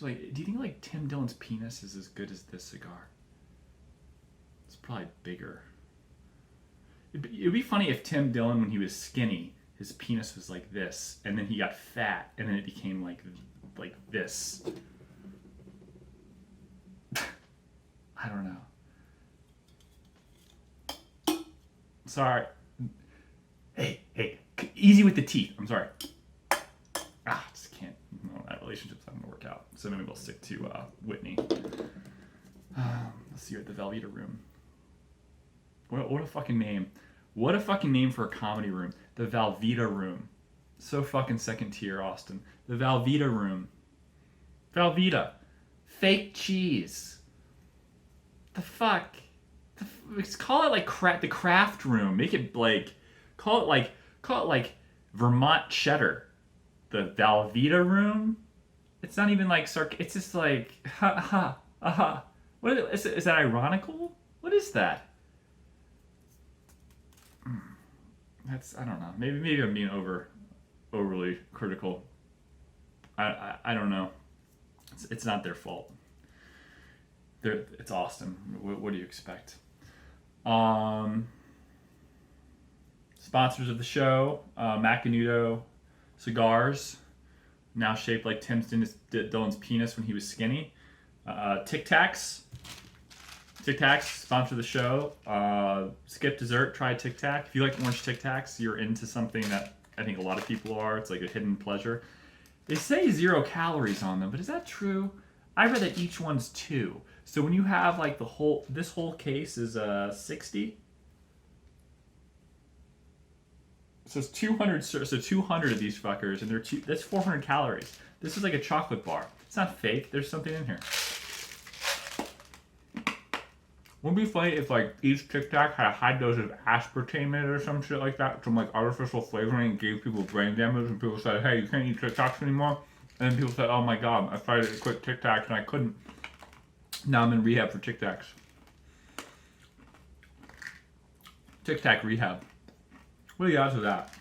Like, do you think like Tim Dillon's penis is as good as this cigar? It's probably bigger. It'd be funny if Tim Dillon, when he was skinny, his penis was like this, and then he got fat, and then it became like this. I don't know. Sorry. Hey, easy with the teeth. I'm sorry. Just can't. No, that relationship's not gonna work out. So maybe we'll stick to Whitney. Let's see what the Velveeta Room. What a fucking name. What a fucking name for a comedy room. The Velveeta Room. So fucking second tier, Austin. The Velveeta Room. Velveeta. Fake cheese. The fuck? Let's call it like the craft room. Make it like, call it like Vermont cheddar. The Velveeta Room. It's not even like it's just like What is that ironical? What is that? I don't know. Maybe I'm being overly critical. I don't know. It's not their fault. It's Austin. What do you expect? Sponsors of the show: Macanudo cigars, now shaped like Tim Dillon's penis when he was skinny. Tic Tacs. Tic Tacs, sponsor the show. Skip dessert, try Tic Tac. If you like orange Tic Tacs, you're into something that I think a lot of people are. It's like a hidden pleasure. They say 0 calories on them, but is that true? I read that each one's 2. So when you have like this whole case is 60. So it's 200. So 200 of these fuckers, and that's 400 calories. This is like a chocolate bar. It's not fake. There's something in here. Wouldn't it be funny if like each Tic Tac had a high dose of aspartame in it or some shit like that, some like artificial flavoring, and gave people brain damage, and people said, "Hey, you can't eat Tic Tacs anymore." And then people said, "Oh my God, I tried to quit Tic Tacs and I couldn't. Now I'm in rehab for Tic Tacs." Tic Tac rehab. What are the odds of that?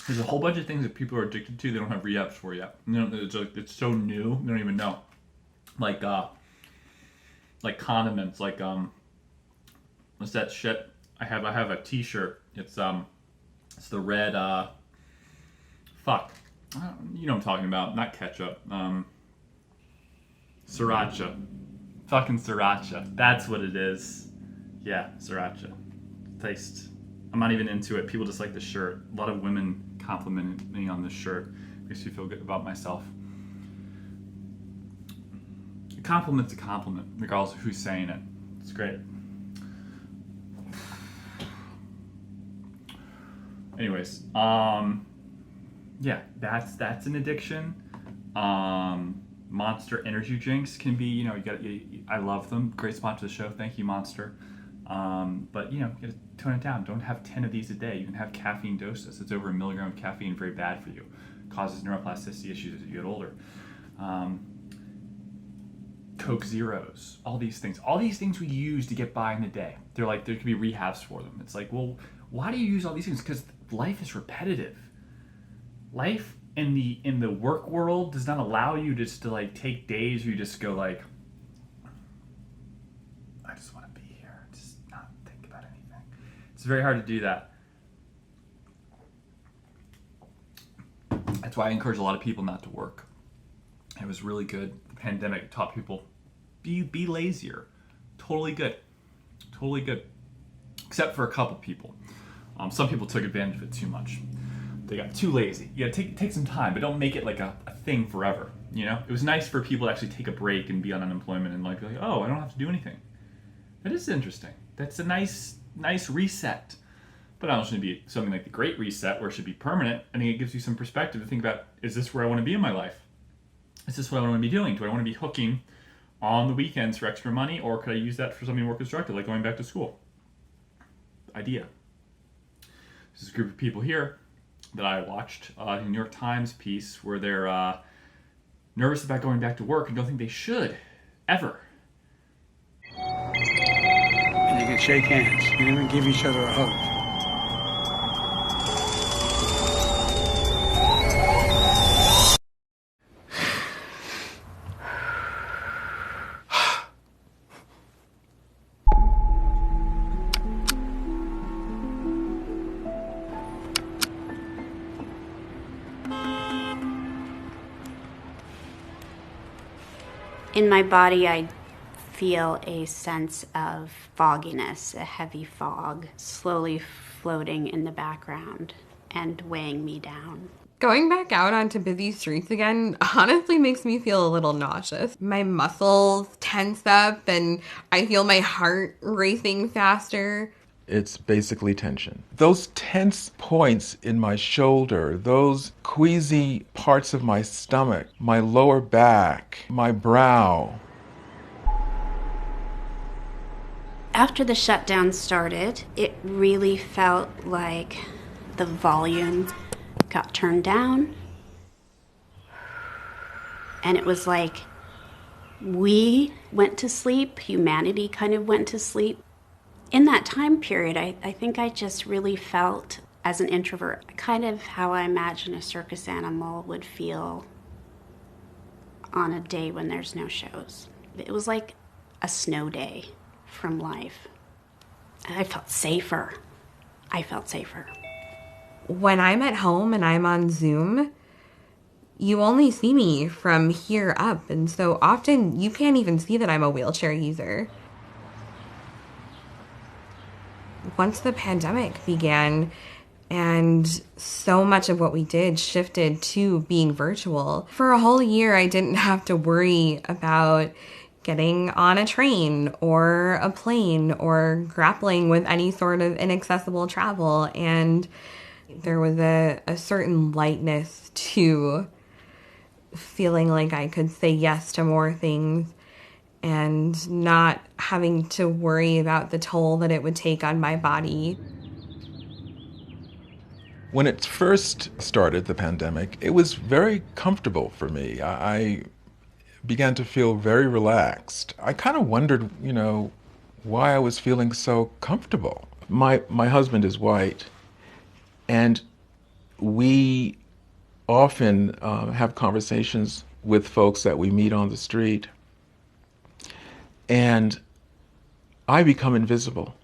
There's a whole bunch of things that people are addicted to they don't have rehabs for yet. It's so new, they don't even know. Like condiments, what's that shit? I have a T-shirt. It's the red you know what I'm talking about? Not ketchup. Sriracha. Fucking sriracha. That's what it is. Yeah, sriracha. Taste. I'm not even into it. People just like the shirt. A lot of women complimented me on this shirt. Makes me feel good about myself. A compliment's a compliment, regardless of who's saying it. It's great. Anyways, yeah, that's an addiction. Monster energy drinks can be, I love them. Great sponsor of the show. Thank you, Monster. But you gotta tone it down. Don't have 10 of these a day. You can have caffeine doses. It's over 1 milligram of caffeine, very bad for you. Causes neuroplasticity issues as you get older. Coke Zeros, all these things we use to get by in the day. They're like, there could be rehabs for them. It's like, well, why do you use all these things? Because life is repetitive. Life in the work world does not allow you just to like take days where you just go like, I just want to be here, just not think about anything. It's very hard to do that. That's why I encourage a lot of people not to work. It was really good. The pandemic taught people be lazier. Totally good. Except for a couple people. Some people took advantage of it too much. They got too lazy. You gotta take some time, but don't make it like a thing forever. It was nice for people to actually take a break and be on unemployment and like be like, oh, I don't have to do anything. That is interesting. That's a nice reset. But I don't want it to be something like the Great Reset where it should be permanent. I think it gives you some perspective to think about, is this where I want to be in my life? Is this what I want to be doing? Do I want to be hooking on the weekends for extra money, or could I use that for something more constructive, like going back to school? Idea. This is a group of people here that I watched a New York Times piece where they're nervous about going back to work and don't think they should, ever. And you can shake hands. You can even give each other a hug. In my body, I feel a sense of fogginess, a heavy fog, slowly floating in the background and weighing me down. Going back out onto busy streets again honestly makes me feel a little nauseous. My muscles tense up and I feel my heart racing faster. It's basically tension. Those tense points in my shoulder, those queasy parts of my stomach, my lower back, my brow. After the shutdown started, it really felt like the volume got turned down. And it was like we went to sleep, humanity kind of went to sleep. In that time period, I think I just really felt, as an introvert, kind of how I imagine a circus animal would feel on a day when there's no shows. It was like a snow day from life. I felt safer. When I'm at home and I'm on Zoom, you only see me from here up, and so often you can't even see that I'm a wheelchair user. Once the pandemic began and so much of what we did shifted to being virtual, for a whole year I didn't have to worry about getting on a train or a plane or grappling with any sort of inaccessible travel. And there was a certain lightness to feeling like I could say yes to more things and not having to worry about the toll that it would take on my body. When it first started, the pandemic, it was very comfortable for me. I began to feel very relaxed. I kind of wondered, why I was feeling so comfortable. My husband is white, and we often have conversations with folks that we meet on the street, and I become invisible.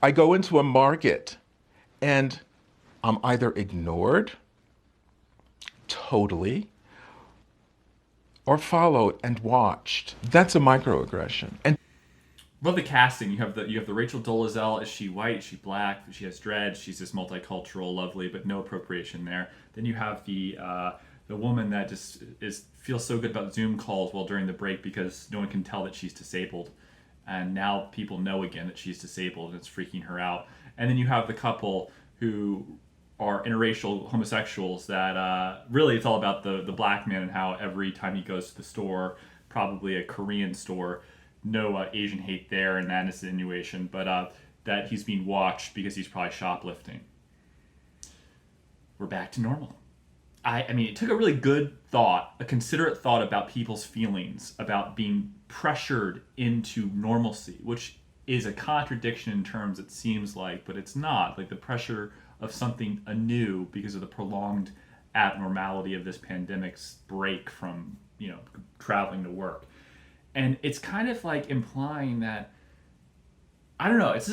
I go into a market and I'm either ignored totally or followed and watched. That's a microaggression. And love the casting. You have the Rachel Dolezal. Is she white? Is she black? She has dreads. She's this multicultural, lovely, but no appropriation there. Then you have the woman that just feels so good about Zoom calls while during the break because no one can tell that she's disabled, and now people know again that she's disabled and it's freaking her out. And then you have the couple who are interracial homosexuals that really it's all about the black man and how every time he goes to the store, probably a Korean store, no Asian hate there and that insinuation, but that he's being watched because he's probably shoplifting. We're back to normal. I mean, it took a really good thought, a considerate thought about people's feelings about being pressured into normalcy, which is a contradiction in terms it seems like, but it's not. Like the pressure of something anew because of the prolonged abnormality of this pandemic's break from, traveling to work. And it's kind of like implying that, I don't know, it's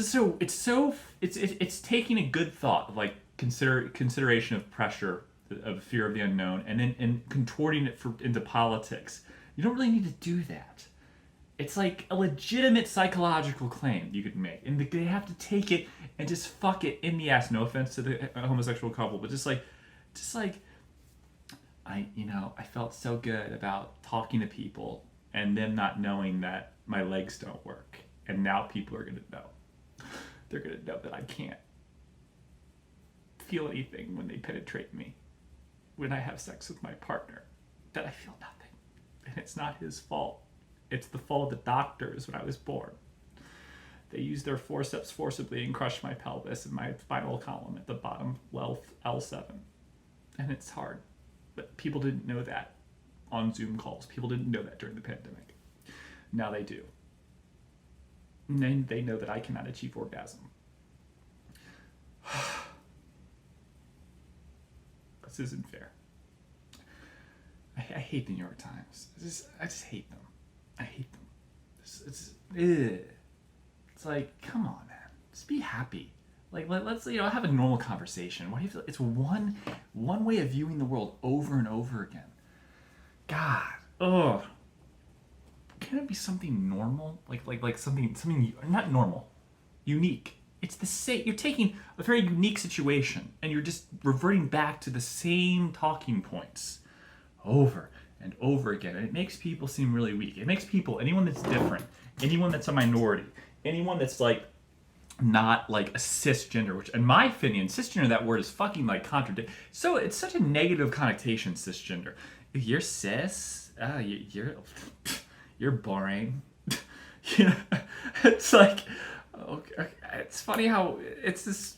taking a good thought of like consideration of pressure, of fear of the unknown, and then contorting it into politics. You don't really need to do that. It's like a legitimate psychological claim you could make, and they have to take it and just fuck it in the ass. No offense to the homosexual couple, but just like I felt so good about talking to people and them not knowing that my legs don't work, and now people are gonna know. They're gonna know that I can't feel anything when they penetrate me, when I have sex with my partner, that I feel nothing, and it's not his fault. It's the fault of the doctors when I was born. They used their forceps forcibly and crushed my pelvis and my spinal column at the bottom, L7. And it's hard. But people didn't know that on Zoom calls. People didn't know that during the pandemic. Now they do. And then they know that I cannot achieve orgasm. This isn't fair. I hate the New York Times. I just hate them. I hate them. It's like, come on, man. Just be happy. Like let's have a normal conversation. Why do you feel it's one way of viewing the world over and over again? God, ugh. Can it be something normal? Like something not normal, unique. It's the same. You're taking a very unique situation and you're just reverting back to the same talking points over and over again. And it makes people seem really weak. It makes people, anyone that's different, anyone that's a minority, anyone that's like not like a cisgender, which in my opinion, cisgender, that word is fucking like contradict. So it's such a negative connotation, cisgender. If you're cis, you're boring. It's like, okay, it's funny how it's this,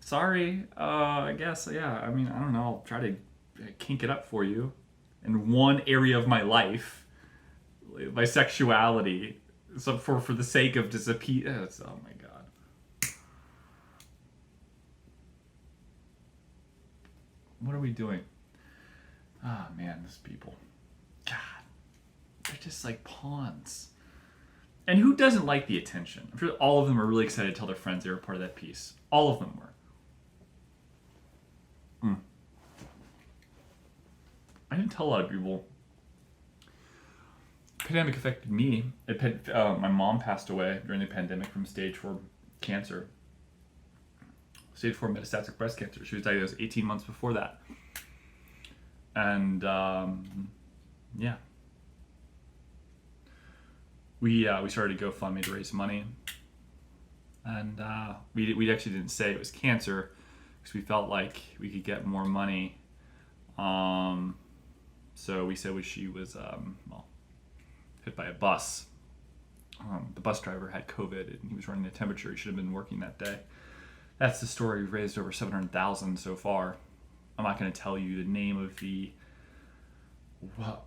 sorry, I guess, yeah, I mean, I don't know, I'll try to kink it up for you in one area of my life, my sexuality, so for the sake of disappear, oh my god. What are we doing? Ah, man, these people. God. They're just like pawns. And who doesn't like the attention? I'm sure all of them are really excited to tell their friends they were part of that piece. All of them were. I didn't tell a lot of people. Pandemic affected me. My mom passed away during the pandemic from stage 4 cancer. Stage 4 metastatic breast cancer. She was diagnosed 18 months before that. And, yeah. We started a GoFundMe to raise money. And we actually didn't say it was cancer because we felt like we could get more money. So we said she was hit by a bus. The bus driver had COVID and he was running a temperature. He should have been working that day. That's the story. We've raised over $700,000 so far. I'm not going to tell you the name of the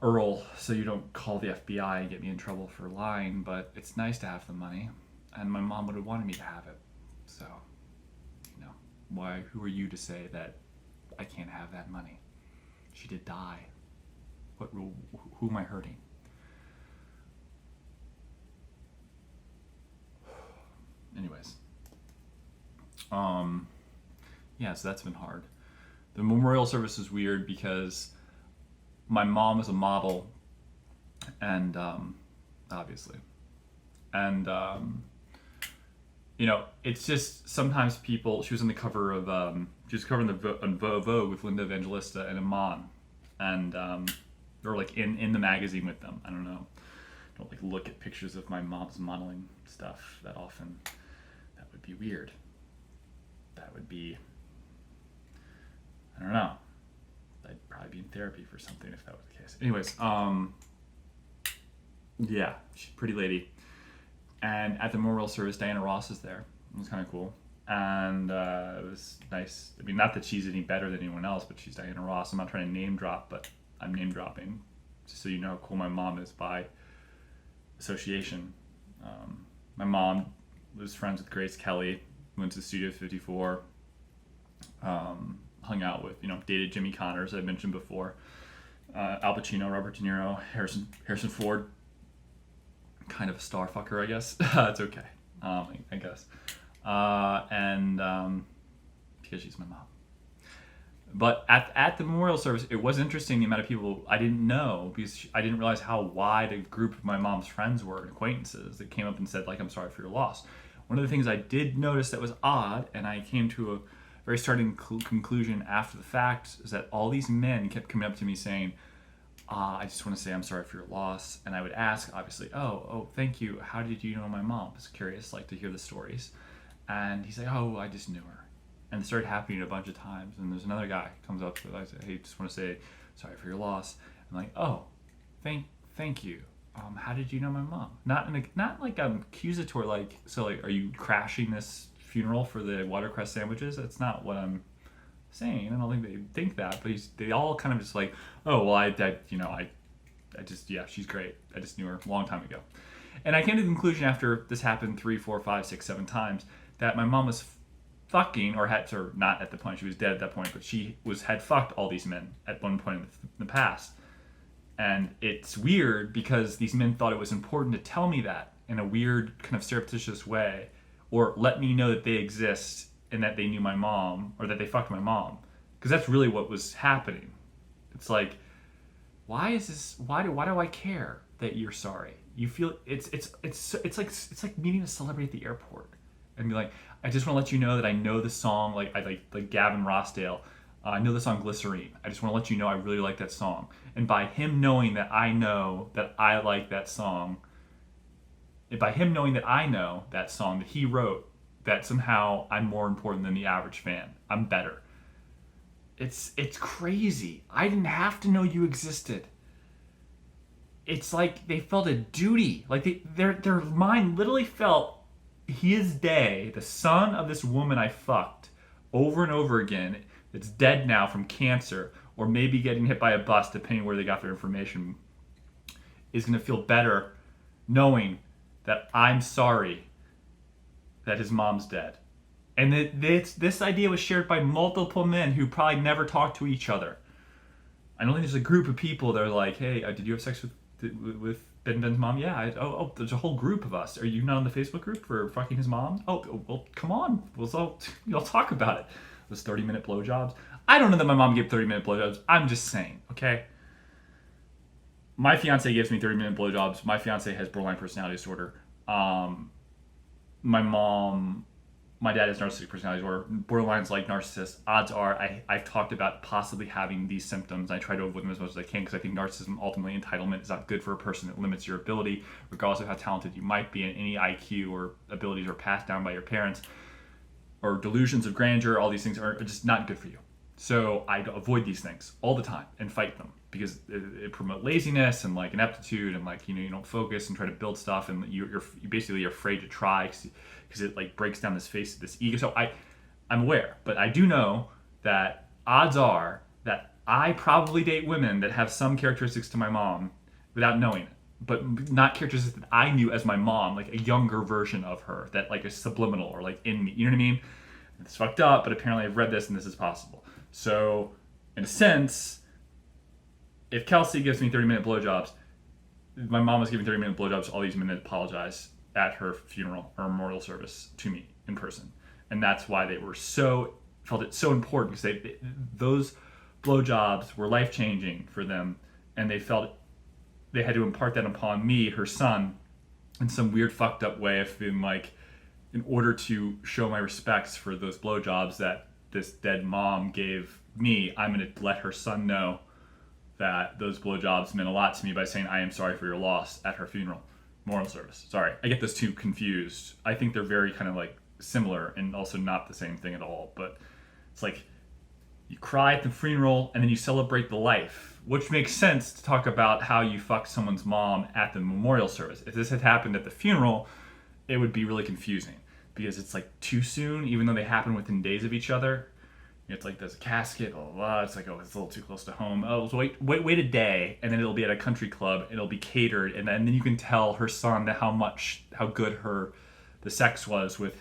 Earl so you don't call the FBI and get me in trouble for lying, but it's nice to have the money, and my mom would have wanted me to have it. So, who are you to say that I can't have that money? She did die. Who am I hurting? Anyways, yeah, so that's been hard. The memorial service was weird because my mom is a model, and obviously, and it's just sometimes people. She was on the cover of she was covering on Vogue with Linda Evangelista and Iman, and or like in the magazine with them. I don't know. I don't like look at pictures of my mom's modeling stuff that often. That would be weird. That would be. I don't know. I'd probably be in therapy for something if that was the case. Anyways, yeah, she's a pretty lady. And at the memorial service, Diana Ross is there. It was kind of cool. And it was nice. I mean, not that she's any better than anyone else, but she's Diana Ross. I'm not trying to name drop, but I'm name dropping just so you know how cool my mom is by association. My mom was friends with Grace Kelly, went to Studio 54, hung out with, dated Jimmy Connors, I mentioned before, Al Pacino, Robert De Niro, Harrison Ford, kind of a star fucker, I guess. It's okay, I guess. And because she's my mom. But at the memorial service, it was interesting the amount of people I didn't know, because I didn't realize how wide a group of my mom's friends were and acquaintances that came up and said, like, I'm sorry for your loss. One of the things I did notice that was odd, and I came to a very starting conclusion after the fact, is that all these men kept coming up to me saying, I just want to say I'm sorry for your loss. And I would ask, obviously, oh, thank you. How did you know my mom? I was curious, like, to hear the stories. And he's like, oh, I just knew her. And it started happening a bunch of times. And there's another guy who comes up to me, I say, hey, just want to say sorry for your loss. I'm like, oh, thank you. How did you know my mom? Not like accusatory, like, so like, are you crashing this funeral for the watercress sandwiches? That's not what I'm saying. I don't think they think that, but they all kind of just like, oh, well, I just, yeah, she's great. I just knew her a long time ago. And I came to the conclusion after this happened 3, 4, 5, 6, 7 times that my mom was fucking, or not at the point, she was dead at that point, but she had fucked all these men at one point in the past. And it's weird because these men thought it was important to tell me that in a weird kind of surreptitious way, or let me know that they exist and that they knew my mom or that they fucked my mom. Because that's really what was happening. It's like, why do I care that you're sorry? You feel it's like meeting a celebrity at the airport and be like, I just want to let you know that I know the song, like I like Gavin Rossdale. I know the song Glycerine. I just want to let you know I really like that song. And by him knowing that I know that I like that song, and by him knowing that I know that song that he wrote, that somehow I'm more important than the average fan. I'm better. It's crazy. I didn't have to know you existed. It's like they felt a duty. Like their mind literally felt his day, the son of this woman I fucked over and over again, that's dead now from cancer or maybe getting hit by a bus, depending where they got their information, is going to feel better knowing that I'm sorry that his mom's dead. And this idea was shared by multiple men who probably never talked to each other. I don't think there's a group of people that are like, hey, did you have sex with BenBen's mom? Yeah. There's a whole group of us. Are you not on the Facebook group for fucking his mom? Oh, well, come on. We'll talk about it. Those 30-minute blowjobs. I don't know that my mom gave 30-minute blowjobs. I'm just saying, okay? My fiance gives me 30-minute blowjobs. My fiance has borderline personality disorder. My dad has narcissistic personality disorder. Borderline's like narcissist. Odds are I've talked about possibly having these symptoms. I try to avoid them as much as I can because I think narcissism, ultimately entitlement, is not good for a person. It limits your ability, regardless of how talented you might be, and any IQ or abilities are passed down by your parents, or delusions of grandeur. All these things are just not good for you. So I avoid these things all the time and fight them because it promotes laziness and like ineptitude and like, you don't focus and try to build stuff, and you're basically afraid to try because it like breaks down this ego. So I'm aware, but I do know that odds are that I probably date women that have some characteristics to my mom without knowing it, but not characteristics that I knew as my mom, like a younger version of her that like is subliminal or like in me. You know what I mean? It's fucked up, but apparently I've read this and this is possible. So in a sense, if Kelsey gives me 30-minute blowjobs, my mom was giving 30-minute blowjobs to all these men that apologize at her funeral or memorial service to me in person. And that's why they were felt it so important, because those blowjobs were life-changing for them, and they felt they had to impart that upon me, her son, in some weird fucked up way of being like, in order to show my respects for those blowjobs that this dead mom gave me, I'm going to let her son know that those blowjobs meant a lot to me by saying, I am sorry for your loss at her funeral. Memorial service. Sorry, I get those two confused. I think they're very kind of like similar and also not the same thing at all. But it's like you cry at the funeral and then you celebrate the life, which makes sense to talk about how you fucked someone's mom at the memorial service. If this had happened at the funeral, it would be really confusing because it's like too soon, even though they happen within days of each other. It's like there's a casket, blah, blah, blah. It's like, oh, it's a little too close to home. Oh, so wait a day, and then it'll be at a country club, and it'll be catered, and then you can tell her son how good the sex was with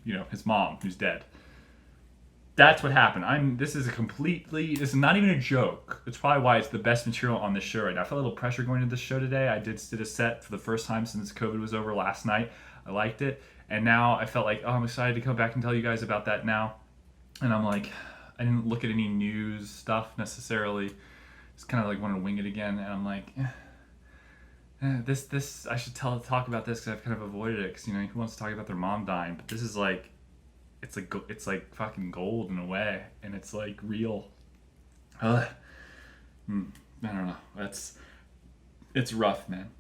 his mom who's dead. That's what happened. This is not even a joke. It's probably why it's the best material on this show right now. I felt a little pressure going into this show today. I did a set for the first time since COVID was over last night. I liked it, and now I felt like, I'm excited to come back and tell you guys about that now. And I'm like, I didn't look at any news stuff necessarily. Just kind of like wanted to wing it again. And I'm like, this I should talk about this because I've kind of avoided it. Because who wants to talk about their mom dying? But this is like, it's like fucking gold in a way, and it's like real. I don't know. It's rough, man.